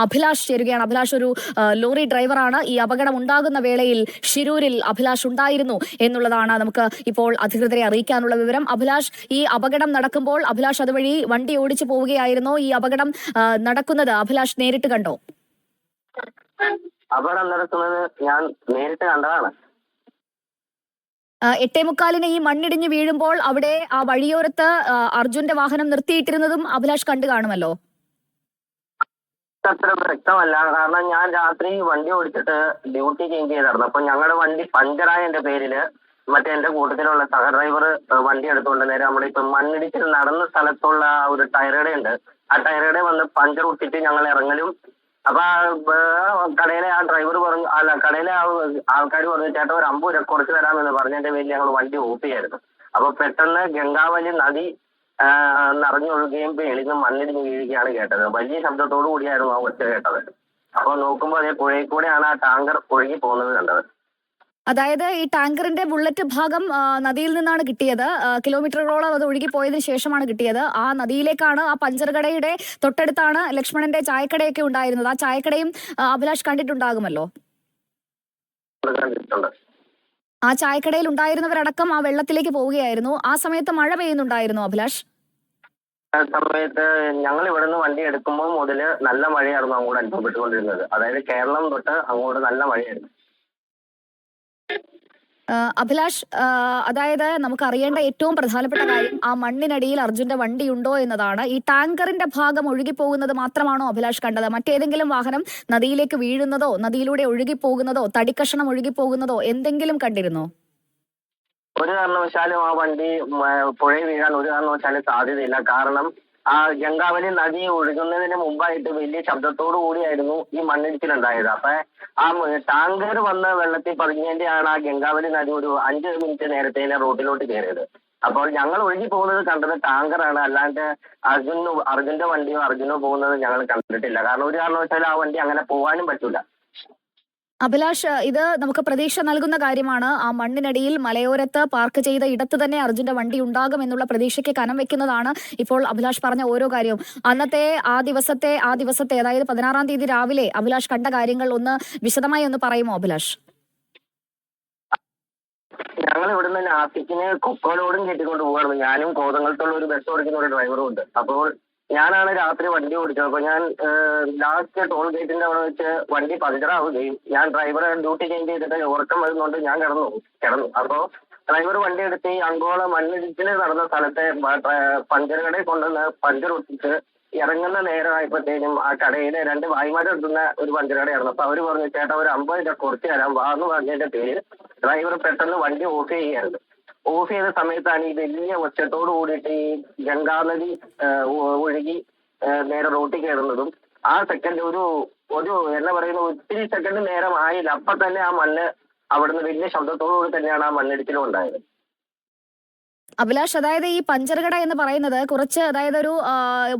അഭിലാഷ് ചേരുകയാണ്. അഭിലാഷ് ഒരു ലോറി ഡ്രൈവറാണ്. ഈ അപകടം ഉണ്ടാകുന്ന വേളയിൽ ഷിരൂരിൽ അഭിലാഷ് ഉണ്ടായിരുന്നു എന്നുള്ളതാണ് നമുക്ക് ഇപ്പോൾ അധികൃതരെ അറിയിക്കാനുള്ള വിവരം. അഭിലാഷ്, ഈ അപകടം നടക്കുമ്പോൾ അഭിലാഷ് അതുവഴി വണ്ടി ഓടിച്ചു പോവുകയായിരുന്നോ? ഈ അപകടം നടക്കുന്നത് അഭിലാഷ് നേരിട്ട് കണ്ടോ? അപകടം നടക്കുന്നത് ഞാൻ നേരിട്ട് കണ്ടതാണ്. 8:45 ഈ മണ്ണിടിഞ്ഞ് വീഴുമ്പോൾ അവിടെ ആ വഴിയോരത്ത് അർജുന്റെ വാഹനം നിർത്തിയിട്ടിരുന്നതും അഭിലാഷ് കണ്ടു കാണുമല്ലോ. അത്ര വ്യക്തമല്ല, കാരണം ഞാൻ രാത്രി വണ്ടി ഓടിച്ചിട്ട് ഡ്യൂട്ടി ചേഞ്ച് ചെയ്തായിരുന്നു. അപ്പൊ ഞങ്ങളുടെ വണ്ടി പഞ്ചറായതിന്റെ പേരില് മറ്റേ എന്റെ കൂട്ടത്തിലുള്ള സഹ ഡ്രൈവർ വണ്ടി എടുത്തുകൊണ്ട് നേരെ നമ്മുടെ ഇപ്പൊ മണ്ണിടിച്ചിൽ നടന്ന സ്ഥലത്തുള്ള ഒരു ടയറുടെ ഉണ്ട്, ആ ടയറുടെ വന്ന് പഞ്ചർ ഒട്ടിച്ച് ഞങ്ങൾ ഇറങ്ങലും. അപ്പൊ കടയിലെ ആ ഡ്രൈവർ പറഞ്ഞു, അല്ല കടയിലെ ആൾക്കാർ പറഞ്ഞു, ചേട്ടാ ഒരു 50 രൂപ കുറച്ച് തരാമെന്ന് പറഞ്ഞതിന്റെ പേരിൽ ഞങ്ങൾ വണ്ടി ഓഫ് ചെയ്യായിരുന്നു. അപ്പൊ പെട്ടെന്ന് ഗംഗാവലി നദി നിറഞ്ഞൊഴുകുകയും പേളിന്ന് മണ്ണിടിഞ്ഞ് വീഴുകയാണ് കേട്ടത്. വലിയ ശബ്ദത്തോടു കൂടിയായിരുന്നു ആ ഒച്ച കേട്ടത്. അപ്പൊ നോക്കുമ്പോൾ അതേ പുഴയിൽ കൂടെയാണ് ആ ടാങ്കർ ഒഴുകി പോകുന്നത് കണ്ടത്. അതായത് ഈ ടാങ്കറിന്റെ ബുള്ളറ്റ് ഭാഗം നദിയിൽ നിന്നാണ് കിട്ടിയത്. കിലോമീറ്ററുകളോളം അത് ഒഴുകി പോയതിനു ശേഷമാണ് കിട്ടിയത്. ആ നദിയിലേക്കാണ്, ആ പഞ്ചർ കടയുടെ തൊട്ടടുത്താണ് ലക്ഷ്മണന്റെ ചായക്കടയൊക്കെ ഉണ്ടായിരുന്നത്. ആ ചായക്കടയും അഭിലാഷ് കണ്ടിട്ടുണ്ടാകുമല്ലോ. ആ ചായക്കടയിൽ ഉണ്ടായിരുന്നവരടക്കം ആ വെള്ളത്തിലേക്ക് പോവുകയായിരുന്നു. ആ സമയത്ത് മഴ പെയ്യുന്നുണ്ടായിരുന്നു അഭിലാഷ്? സമയത്ത് ഞങ്ങൾ ഇവിടുന്ന് വണ്ടി എടുക്കുമ്പോൾ മുതല് നല്ല മഴയായിരുന്നു അങ്ങോട്ട് അനുഭവപ്പെട്ടുകൊണ്ടിരുന്നത്. അതായത് കേരളം തൊട്ട് അങ്ങോട്ട് നല്ല മഴയായിരുന്നു. അഭിലാഷ്, അതായത് നമുക്ക് അറിയേണ്ട ഏറ്റവും പ്രധാനപ്പെട്ട കാര്യം ആ മണ്ണിനടിയിൽ അർജുന്റെ വണ്ടിയുണ്ടോ എന്നതാണ്. ഈ ടാങ്കറിന്റെ ഭാഗം ഒഴുകിപ്പോകുന്നത് മാത്രമാണോ അഭിലാഷ് കണ്ടത്? മറ്റേതെങ്കിലും വാഹനം നദിയിലേക്ക് വീഴുന്നതോ നദിയിലൂടെ ഒഴുകിപ്പോകുന്നതോ തടിക്കഷണം ഒഴുകിപ്പോകുന്നതോ എന്തെങ്കിലും കണ്ടിരുന്നോ? ഒരു കാരണവശാലും ആ വണ്ടി പുഴയിൽ വീഴാൻ ഒരു കാരണവശാലും സാധ്യതയില്ല. കാരണം ആ ഗംഗാവലി നദി ഒഴുകുന്നതിന് മുമ്പായിട്ട് വലിയ ശബ്ദത്തോടു കൂടിയായിരുന്നു ഈ മണ്ണിടിച്ചിലുണ്ടായത്. അപ്പൊ ആ ടാങ്കർ വന്ന് വെള്ളത്തിൽ പതിഞ്ഞതിന്റെയാണ് ആ ഗംഗാവലി നദി ഒരു 5 മിനിറ്റ് നേരത്തെ റോഡിലോട്ട് കയറിയത്. അപ്പോൾ ഞങ്ങൾ ഒഴുകി പോകുന്നത് കണ്ടത് ടാങ്കറാണ്, അല്ലാണ്ട് അർജുന്റെ വണ്ടിയോ അർജുനോ പോകുന്നത് ഞങ്ങൾ കണ്ടിട്ടില്ല. കാരണം ഒരു കാരണവശാലും ആ വണ്ടി അങ്ങനെ പോകാനും പറ്റൂല. അഭിലാഷ്, ഇത് നമുക്ക് പ്രതീക്ഷ നൽകുന്ന കാര്യമാണ്. ആ മണ്ണിനടിയിൽ മലയോരത്ത് പാർക്ക് ചെയ്ത ഇടത്ത് തന്നെ അർജുന്റെ വണ്ടി ഉണ്ടാകും എന്നുള്ള പ്രതീക്ഷയ്ക്ക് കനം വെക്കുന്നതാണ് ഇപ്പോൾ അഭിലാഷ് പറഞ്ഞ ഓരോ കാര്യവും. അന്നത്തെ ആ ദിവസത്തെ അതായത് 16-ാം തീയതി രാവിലെ അഭിലാഷ് കണ്ട കാര്യങ്ങൾ ഒന്ന് വിശദമായി ഒന്ന് പറയുമോ അഭിലാഷ്? ഞങ്ങൾ ഇവിടുന്ന് നാസിക്കിന് കൊക്കോലോടും കെട്ടിക്കൊണ്ട് പോവാണ്. ഞാനും കോതങ്കലത്തുള്ള ഒരു ബസ് ഓടിക്കുന്ന ഒരു ഡ്രൈവറും ഉണ്ട്. അപ്പോൾ ഞാനാണ് രാത്രി വണ്ടി ഓടിച്ചത്. അപ്പൊ ഞാൻ ലാസ്റ്റ് ടോൾ ഗേറ്റിന്റെ അവിടെ വെച്ച് വണ്ടി പഞ്ചറാവുകയും ഞാൻ ഡ്രൈവറെ ഡ്യൂട്ടി ചേഞ്ച് ചെയ്തിട്ട് ഉറക്കം വരുന്നുണ്ട്, ഞാൻ കിടന്നു. അപ്പോ ഡ്രൈവർ വണ്ടി എടുത്ത് ഈ അങ്കോള മണ്ണിടിച്ചിൽ നടന്ന സ്ഥലത്തെ പഞ്ചർ കടയിൽ കൊണ്ടുവന്ന് പഞ്ചർ ഒട്ടിച്ച് ഇറങ്ങുന്ന നേരമായപ്പോഴത്തേനും ആ കടയിലെ 2 ഭായിമാരെടുത്തുന്ന ഒരു പഞ്ചർ കടയായിരുന്നു. അപ്പൊ അവര് പറഞ്ഞു, ചേട്ടാ ഒരു 50 രൂപ കുറച്ച് തരാം വാ എന്ന് പറഞ്ഞതിന്റെ പേര് ഡ്രൈവർ പെട്ടെന്ന് വണ്ടി ഓഫ് ചെയ്യുകയായിരുന്നു. ഓഫ് ചെയ്ത സമയത്താണ് ഈ വലിയ ഒച്ചത്തോട് കൂടിയിട്ട് ഈ ഗംഗാനദി ഒഴുകി നേരെ റോട്ടിൽ കയറുന്നതും. ആ സെക്കൻഡ് ഒരു എന്താ പറയുന്ന ഒത്തിരി സെക്കൻഡ് നേരം ആയില്ല, അപ്പൊ തന്നെ ആ മണ്ണ് അവിടുന്ന് വലിയ ശബ്ദത്തോടു കൂടി തന്നെയാണ് ആ മണ്ണിടിച്ചിലും ഉണ്ടായത്. അഭിലാഷ്, അതായത് ഈ പഞ്ചർ കട എന്ന് പറയുന്നത് കുറച്ച്, അതായത് ഒരു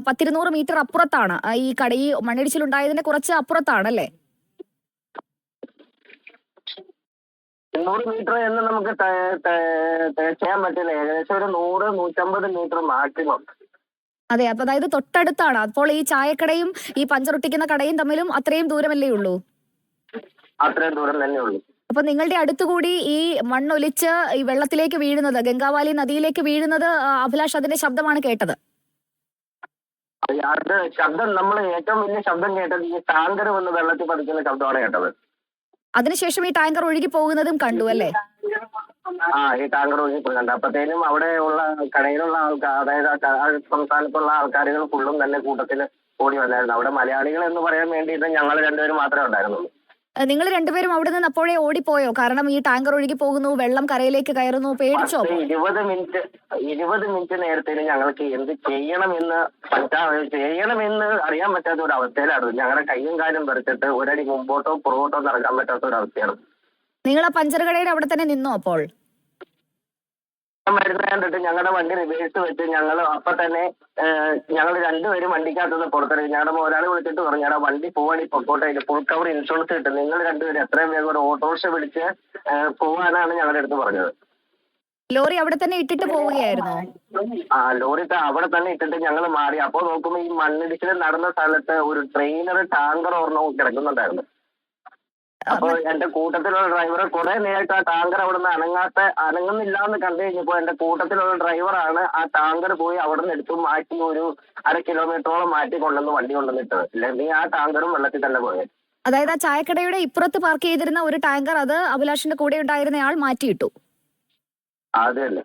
10-200 മീറ്റർ അപ്പുറത്താണ്. ഈ കട, ഈ മണ്ണിടിച്ചിലുണ്ടായതിന്റെ കുറച്ച് അപ്പുറത്താണ് അല്ലേ? 200 മീറ്റർ എന്ന് നമുക്ക് ചെയ്യാൻ പറ്റില്ല. ഏകദേശം ഒരു 100-150 മീറ്റർ മാക്സിമം. അതെ, അപ്പൊ അതായത് തൊട്ടടുത്താണ്. അപ്പോൾ ഈ ചായക്കടയും ഈ പഞ്ചർ ഒട്ടിക്കുന്ന കടയും തമ്മിലും അത്രയും ദൂരമല്ലേ ഉള്ളൂ? അത്രയും ദൂരം തന്നെ ഉള്ളൂ. അപ്പൊ നിങ്ങളുടെ അടുത്തുകൂടി ഈ മണ്ണൊലിച്ച് ഈ വെള്ളത്തിലേക്ക് വീഴുന്നത്, ഗംഗാവാലി നദിയിലേക്ക് വീഴുന്നത്, അഭിലാഷ് അതിന്റെ ശബ്ദമാണ് കേട്ടത്? അത് ശബ്ദം, നമ്മൾ ഏറ്റവും വലിയ ശബ്ദം കേട്ടത് ഈ ടാങ്കർ വന്ന് വെള്ളത്തിൽ പതിക്കുന്ന ശബ്ദമാണ് കേട്ടത്. അതിനുശേഷം ഈ ടാങ്കർ ഒഴുകി പോകുന്നതും കണ്ടു അല്ലേ? ഈ ടാങ്കർ ഒഴുകി പോകുന്നുണ്ട്. അപ്പത്തേനും അവിടെ ഉള്ള കടയിലുള്ള ആൾക്കാർ, അതായത് സംസ്ഥാനത്തുള്ള ആൾക്കാരുകൾ ഫുള്ളും തന്നെ കൂട്ടത്തിൽ ഓടി വന്നായിരുന്നു. അവിടെ മലയാളികൾ എന്ന് പറയാൻ വേണ്ടിയിട്ട് ഞങ്ങൾ 2 പേരും മാത്രമേ ഉണ്ടായിരുന്നുള്ളൂ. നിങ്ങൾ രണ്ടുപേരും അവിടെ നിന്ന് അപ്പോഴേ ഓടിപ്പോയോ? കാരണം ഈ ടാങ്കർ ഒഴുകി പോകുന്നു, വെള്ളം കരയിലേക്ക് കയറുന്നു, പേടിച്ചോ? 20 മിനിറ്റ് നേരത്തേന് ഞങ്ങൾക്ക് എന്ത് ചെയ്യണമെന്ന് അറിയാൻ പറ്റാത്ത ഒരു അവസ്ഥയിലായിരുന്നു. ഞങ്ങളുടെ കയ്യും കാലും പറിച്ചിട്ട് ഒരടി മുമ്പോട്ടോ പുറകോട്ടോ നടക്കാൻ പറ്റാത്ത ഒരു അവസ്ഥയാണ്. നിങ്ങൾ ആ പഞ്ചർ കടയുടെ അവിടെ തന്നെ നിന്നോ അപ്പോൾ? മരുന്ന് കണ്ടിട്ട് ഞങ്ങളുടെ വണ്ടി റിവേഴ്സ് വെച്ച് ഞങ്ങൾ അപ്പൊ തന്നെ ഞങ്ങൾ 2 പേരും വണ്ടിക്കകത്തുനിന്ന് പുറത്തിറങ്ങി. ഞങ്ങളുടെ ഒരാൾ വിളിച്ചിട്ട് പറഞ്ഞു, ഞങ്ങളുടെ വണ്ടി പോവാൻ പൊക്കോട്ടെ, ഫുൾ കവർ ഇൻഷുറൻസ് കിട്ടും, നിങ്ങൾ 2 പേരും എത്രയും വേഗം ഒരു ഓട്ടോറിക്ഷ വിളിച്ച് പോകാനാണ് ഞങ്ങളുടെ അടുത്ത് പറഞ്ഞത്. ലോറി അവിടെ തന്നെ ഇട്ടിട്ട് പോവുകയായിരുന്നോ? ആ ലോറി അവിടെ തന്നെ ഇട്ടിട്ട് ഞങ്ങൾ മാറി. അപ്പോൾ നോക്കുമ്പോൾ ഈ മണ്ണിടിച്ചിൽ നടന്ന സ്ഥലത്ത് ഒരു ട്രെയിലർ ടാങ്കർ ഒരെണ്ണവും കിടക്കുന്നുണ്ടായിരുന്നു. അപ്പൊ എന്റെ കൂട്ടത്തിലുള്ള ഡ്രൈവർ കുറെ നേരമായിട്ട് ആ ടാങ്കർ അവിടെ നിന്ന് അനങ്ങുന്നില്ല എന്ന് കണ്ടു കഴിഞ്ഞപ്പോ എന്റെ കൂട്ടത്തിലുള്ള ഡ്രൈവറാണ് ആ ടാങ്കർ പോയി അവിടെ നിന്ന് എടുത്ത് മാറ്റി ഒരു 1/2 കിലോമീറ്ററോളം മാറ്റി കൊണ്ടുവന്ന് വണ്ടി കൊണ്ടുവന്നിട്ടത്. അല്ലെങ്കിൽ ആ ടാങ്കറും വെള്ളത്തിൽ തന്നെ പോയത്. അതായത് ആ ചായക്കടയുടെ ഇപ്പുറത്ത് പാർക്ക് ചെയ്തിരുന്ന ഒരു ടാങ്കർ അത് അഭിലാഷിന്റെ കൂടെ ഉണ്ടായിരുന്നയാൾ മാറ്റിയിട്ടു. അത് തന്നെ.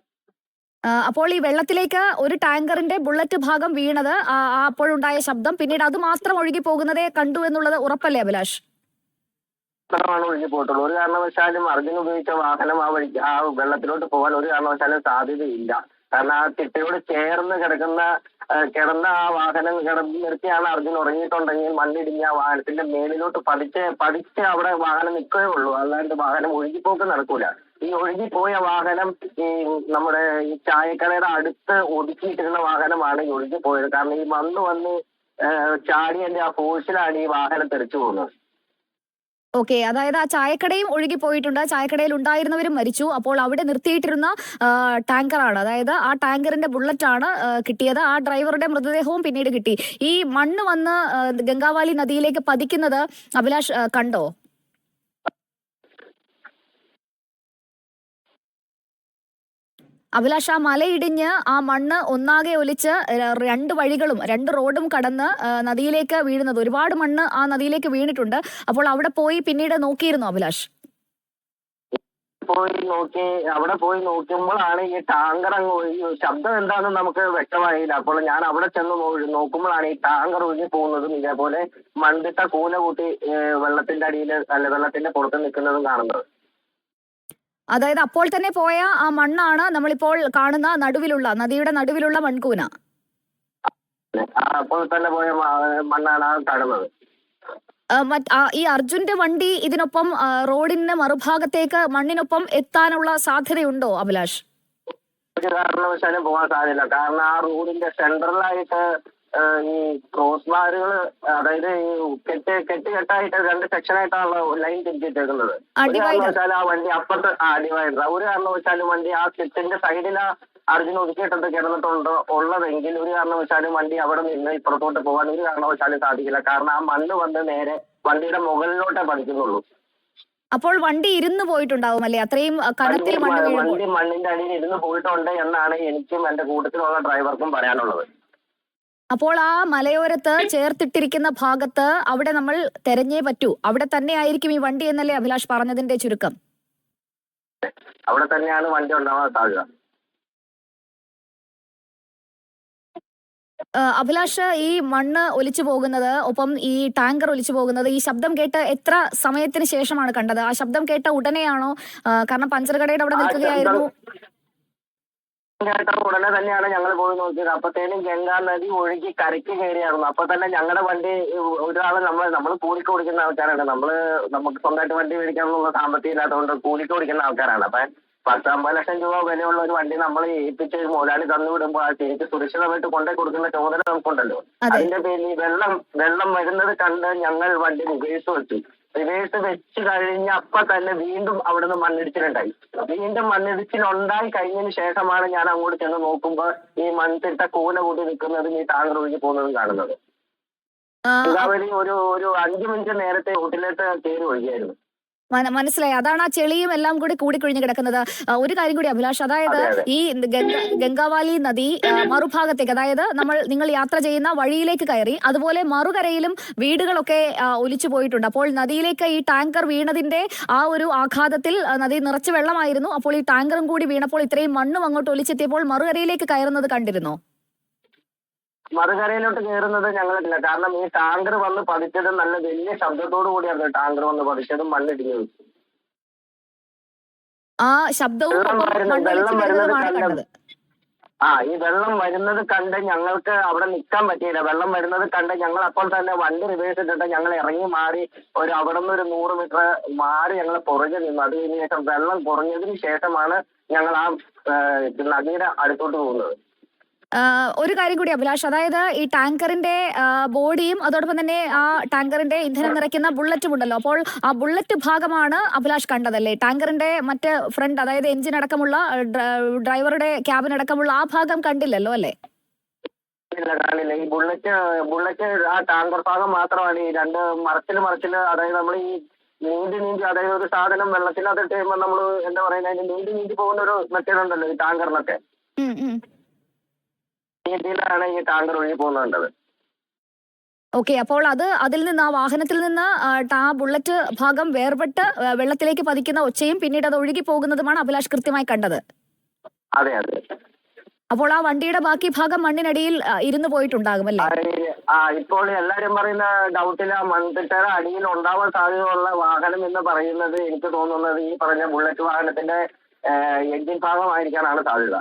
അപ്പോൾ ഈ വെള്ളത്തിലേക്ക് ഒരു ടാങ്കറിന്റെ ബുള്ളറ്റ് ഭാഗം വീണത് അപ്പോഴുണ്ടായ ശബ്ദം, പിന്നീട് അത് മാത്രം ഒഴുകി പോകുന്നതേ കണ്ടു എന്നുള്ളത് ഉറപ്പല്ലേ അഭിലാഷ്? മാത്രമാണ് ഒഴുകി പോയിട്ടുള്ളൂ. ഒരു കാരണവശാലും അർജുൻ ഉപയോഗിച്ച വാഹനം ആ വഴിക്ക് ആ വെള്ളത്തിലോട്ട് പോകാൻ ഒരു കാരണവശാലും സാധ്യതയില്ല. കാരണം ആ തിട്ടയോട് ചേർന്ന് കിടന്ന ആ വാഹനം നിർത്തിയാണ് അർജുൻ ഉറങ്ങിയിട്ടുണ്ടെങ്കിൽ മണ്ണിടിഞ്ഞ ആ വാഹനത്തിന്റെ മേലിലോട്ട് പതിച്ച് അവിടെ വാഹനം നിൽക്കുകയേ ഉള്ളൂ. അല്ലാണ്ട് വാഹനം ഒഴുകിപ്പോക്ക് നടക്കൂല. ഈ ഒഴുകിപ്പോയ വാഹനം ഈ നമ്മുടെ ഈ ചായക്കടയുടെ അടുത്ത് ഒതുക്കിയിട്ടിരുന്ന വാഹനമാണ് ഈ ഒഴുകിപ്പോയത്. കാരണം ഈ മണ്ണ് വന്ന് ചാടിയതിന്റെ ആ ഫോഴ്സിലാണ് ഈ വാഹനം തെറിച്ചു പോകുന്നത്. ഓക്കെ, അതായത് ആ ചായക്കടയും ഒഴുകി പോയിട്ടുണ്ട്, ചായക്കടയിൽ ഉണ്ടായിരുന്നവരും മരിച്ചു. അപ്പോൾ അവിടെ നിർത്തിയിട്ടിരുന്ന ടാങ്കറാണ്, അതായത് ആ ടാങ്കറിന്റെ ബുള്ളറ്റാണ് കിട്ടിയത്. ആ ഡ്രൈവറുടെ മൃതദേഹവും പിന്നീട് കിട്ടി. ഈ മണ്ണ് വന്ന് ഗംഗാവാലി നദിയിലേക്ക് പതിക്കുന്നത് അഭിലാഷ് കണ്ടോ? അഭിലാഷ്, ആ മലയിടിഞ്ഞ് ആ മണ്ണ് ഒന്നാകെ ഒലിച്ച് 2 വഴികളും 2 റോഡും കടന്ന് നദിയിലേക്ക് വീഴുന്നത്, ഒരുപാട് മണ്ണ് ആ നദിയിലേക്ക് വീണിട്ടുണ്ട്. അപ്പോൾ അവിടെ പോയി പിന്നീട് നോക്കിയിരുന്നു അഭിലാഷ്? അവിടെ പോയി നോക്കുമ്പോഴാണ് ഈ ടാങ്കർ അങ്ങ് ഒഴുകി. ശബ്ദം എന്താണെന്ന് നമുക്ക് വ്യക്തമായില്ല. അപ്പോൾ ഞാൻ അവിടെ ചെന്ന് നോക്കുമ്പോഴാണ് ഈ ടാങ്കർ ഒഴുകി പോകുന്നതും ഇതേപോലെ മണ്ണിട്ട കൂന കൂട്ടി വെള്ളത്തിന്റെ അടിയിൽ വെള്ളത്തിന്റെ പുറത്ത് നിൽക്കുന്നതും കാണുന്നത്. അതായത് അപ്പോൾ തന്നെ പോയ ആ മണ്ണാണ് നമ്മളിപ്പോൾ കാണുന്ന നദിയുടെ നടുവിലുള്ള മൺകൂന. അപ്പോൾ തന്നെ പോയ മണ്ണാണ് കാണുന്നത്. ഈ അർജുന്റെ വണ്ടി ഇതിനൊപ്പം റോഡിന് മറുഭാഗത്തേക്ക് മണ്ണിനൊപ്പം എത്താനുള്ള സാധ്യതയുണ്ടോ അഭിലാഷ്? ഒരു കാരണവശാലും പോകാൻ സാധ്യത. കാരണം ആ റോഡിന്റെ സെൻട്രലായിട്ട് ഈ ക്രോസ് ബാറുകൾ, അതായത് ഈ കെട്ടായിട്ട് 2 സെക്ഷനായിട്ടാണല്ലോ ലൈൻ തിരിച്ചിട്ടേക്കുന്നത്. ഒരു കാരണവശാലും ആ വണ്ടി അപ്പുറത്ത് ഡിവൈഡർ, ഒരു കാരണവശാലും വണ്ടി ആ കെട്ടിന്റെ സൈഡിലാ അർജുൻ ഒതുക്കിയിട്ടത് ഉള്ളതെങ്കിൽ ഒരു കാരണവശാലും വണ്ടി അവിടെ നിന്ന് ഇപ്പുറത്തോട്ട് പോകാൻ ഒരു കാരണവശാലും സാധിക്കില്ല. കാരണം ആ മണ്ണ് വന്ന് നേരെ വണ്ടിയുടെ മുകളിലോട്ടേ പതിക്കുന്നുള്ളൂ. അപ്പോൾ വണ്ടി ഇരുന്ന് പോയിട്ടുണ്ടാവും അല്ലേ? അത്രയും കനത്തിൽ വണ്ടി മണ്ണിന്റെ അടിയിൽ ഇരുന്ന് പോയിട്ടുണ്ട് എന്നാണ് എനിക്കും എന്റെ കൂട്ടത്തിലുള്ള ഡ്രൈവർക്കും പറയാനുള്ളത്. അപ്പോൾ ആ മലയോരത്ത് ചേർത്തിട്ടിരിക്കുന്ന ഭാഗത്ത് അവിടെ നമ്മൾ തെരഞ്ഞേ പറ്റൂ, അവിടെ തന്നെ ആയിരിക്കും ഈ വണ്ടി എന്നല്ലേ അഭിലാഷ് പറഞ്ഞതിന്റെ ചുരുക്കം? അവിടെ തന്നെയാണ് വണ്ടി ഉണ്ടാവാൻ സാധ്യത. അഭിലാഷ്, ഈ മണ്ണ് ഒലിച്ചു പോകുന്നത്, ഒപ്പം ഈ ടാങ്കർ ഒലിച്ചു പോകുന്നത്, ഈ ശബ്ദം കേട്ട് എത്ര സമയത്തിന് ശേഷമാണ് കണ്ടത്? ആ ശബ്ദം കേട്ട ഉടനെയാണോ? കാരണം പഞ്ചർ കടയുടെ അവിടെ നിൽക്കുകയായിരുന്നു. ഉടനെ തന്നെയാണ് ഞങ്ങൾ പോയി നോക്കിയത്. അപ്പത്തേനും ഗംഗാ നദി ഒഴുകി കരയ്ക്ക് കയറിയായിരുന്നു. അപ്പൊ തന്നെ ഞങ്ങളുടെ വണ്ടി ഒരാള് നമ്മൾ കൂലിക്ക് ഓടിക്കുന്ന ആൾക്കാരാണ്. നമുക്ക് സ്വന്തമായിട്ട് വണ്ടി മേടിക്കാനുള്ള സാമ്പത്തികം ഇല്ലാത്തതുകൊണ്ട് കൂലിക്ക് ഓടിക്കുന്ന ആൾക്കാരാണ്. അപ്പൊ 10-50 ലക്ഷം രൂപ വിലയുള്ള ഒരു വണ്ടി നമ്മൾ ഏൽപ്പിച്ച് മുതലാളി തന്നു വിടുമ്പോൾ എനിക്ക് സുരക്ഷിതമായിട്ട് കൊണ്ടേ കൊടുക്കുന്ന ചുമതല നമുക്കുണ്ടല്ലോ. അതിന്റെ പേരിൽ വെള്ളം വരുന്നത് കണ്ട് ഞങ്ങൾ വണ്ടി റിവേഴ്സ് വെച്ച് കഴിഞ്ഞ അപ്പൊ തന്നെ വീണ്ടും അവിടുന്ന് മണ്ണിടിച്ചിലുണ്ടായി. വീണ്ടും മണ്ണിടിച്ചിലുണ്ടായി കഴിഞ്ഞതിന് ശേഷമാണ് ഞാൻ അങ്ങോട്ട് ചെന്ന് നോക്കുമ്പോൾ ഈ മൺതിട്ട കൂന കൂട്ടി നിൽക്കുന്നതും ഈ ടാങ്കർ ഒഴുകി പോകുന്നതും കാണുന്നത്. ഗംഗാവലി ഒരു 5 മിനിറ്റ് നേരത്തെ റോട്ടിലേക്ക് കയറി ഒഴുകിയായിരുന്നു. മനസ്സിലായി. അതാണ് ആ ചെളിയും എല്ലാം കൂടി കൂടിക്കൊഴിഞ്ഞ് കിടക്കുന്നത്. ഒരു കാര്യം കൂടി അഭിലാഷ്, അതായത് ഈ ഗംഗാവാലി നദി മറുഭാഗത്തേക്ക്, അതായത് നിങ്ങൾ യാത്ര ചെയ്യുന്ന വഴിയിലേക്ക് കയറി, അതുപോലെ മറുകരയിലും വീടുകളൊക്കെ ഒലിച്ചു പോയിട്ടുണ്ട്. അപ്പോൾ നദിയിലേക്ക് ഈ ടാങ്കർ വീണതിന്റെ ആ ഒരു ആഘാതത്തിൽ നദി നിറച്ച് വെള്ളമായിരുന്നു. അപ്പോൾ ഈ ടാങ്കറും കൂടി വീണപ്പോൾ ഇത്രയും മണ്ണും അങ്ങോട്ട് ഒലിച്ചെത്തിയപ്പോൾ മറുകരയിലേക്ക് കയറുന്നത് കണ്ടിരുന്നോ? മറുകരയിലോട്ട് കയറുന്നത് ഞങ്ങളില്ല. കാരണം ഈ ടാങ്കർ വന്ന് പതിച്ചതും നല്ല വലിയ ശബ്ദത്തോടു കൂടിയാണ് ടാങ്കർ വന്ന് പതിച്ചതും മണ്ണിടിഞ്ഞത്. ആ ശബ്ദവും ഈ വെള്ളം വരുന്നത് കണ്ട് ഞങ്ങൾക്ക് അവിടെ നിൽക്കാൻ പറ്റിയില്ല. വെള്ളം വരുന്നത് കണ്ട് ഞങ്ങൾ അപ്പോൾ തന്നെ വണ്ടി റിവേഴ്സ് ഇട്ടിട്ട് ഞങ്ങൾ ഇറങ്ങി മാറി അവിടെ നിന്ന് ഒരു 100 മീറ്റർ മാറി ഞങ്ങൾ പുറകെ നിന്നു. അത് കഴിഞ്ഞ ശേഷം വെള്ളം കുറഞ്ഞതിന് ശേഷമാണ് ഞങ്ങൾ ആ നദിയുടെ അടുത്തോട്ട് പോകുന്നത്. ഒരു കാര്യം കൂടി അഭിലാഷ്, അതായത് ഈ ടാങ്കറിന്റെ ബോഡിയും അതോടൊപ്പം തന്നെ ആ ടാങ്കറിന്റെ ഇന്ധനം നിറയ്ക്കുന്ന ബുള്ളറ്റും ഉണ്ടല്ലോ, അപ്പോൾ ആ ബുള്ളറ്റ് ഭാഗമാണ് അഭിലാഷ് കണ്ടതല്ലേ? ടാങ്കറിന്റെ മറ്റ് ഫ്രണ്ട്, അതായത് എഞ്ചിൻ അടക്കമുള്ള ഡ്രൈവറുടെ ക്യാബിൻ അടക്കമുള്ള ആ ഭാഗം കണ്ടില്ലല്ലോ അല്ലേ? ഇല്ല, കാണില്ല. ഈ ബുള്ളറ്റ് ആ ടാങ്കർ ഭാഗം മാത്രമാണ്. ഈ രണ്ട് മറച്ചില് അതായത് നമ്മൾ ഈ നീന്തി അതായത് ഒരു സാധനം വെള്ളത്തിനകത്ത് കഴിയുമ്പോൾ നമ്മൾ എന്താ പറയുന്നത്, അതിന് നീന്തി പോകുന്ന ഒരു മെത്തേഡ് ഉണ്ടല്ലോ ഈ ടാങ്കറിനൊക്കെ. രീതിയിലാണ് ഈ ടാങ്കർ ഒഴുകി പോകുന്നത്. ഓക്കെ, അപ്പോൾ അതിൽ നിന്ന്, ആ വാഹനത്തിൽ നിന്ന് ആ ബുള്ളറ്റ് ഭാഗം വേർപെട്ട് വെള്ളത്തിലേക്ക് പതിക്കുന്ന ഒച്ചയും പിന്നീട് അത് ഒഴുകി പോകുന്നതുമാണ് അഭിലാഷ് കൃത്യമായി കണ്ടത്. അതെ. അപ്പോൾ ആ വണ്ടിയുടെ ബാക്കി ഭാഗം മണ്ണിനടിയിൽ ഇരുന്ന് പോയിട്ടുണ്ടാകും അല്ലേ? ഇപ്പോൾ എല്ലാരും പറയുന്ന ഡൗട്ടില്ല, മൺതിട്ടയുടെ അടിയിൽ ഉണ്ടാവാൻ സാധ്യതയുള്ള വാഹനം എന്ന് പറയുന്നത് എനിക്ക് തോന്നുന്നത് ഈ പറഞ്ഞ ബുള്ളറ്റ് വാഹനത്തിന്റെ എഞ്ചിൻ ഭാഗമായിരിക്കാനാണ് സാധ്യത.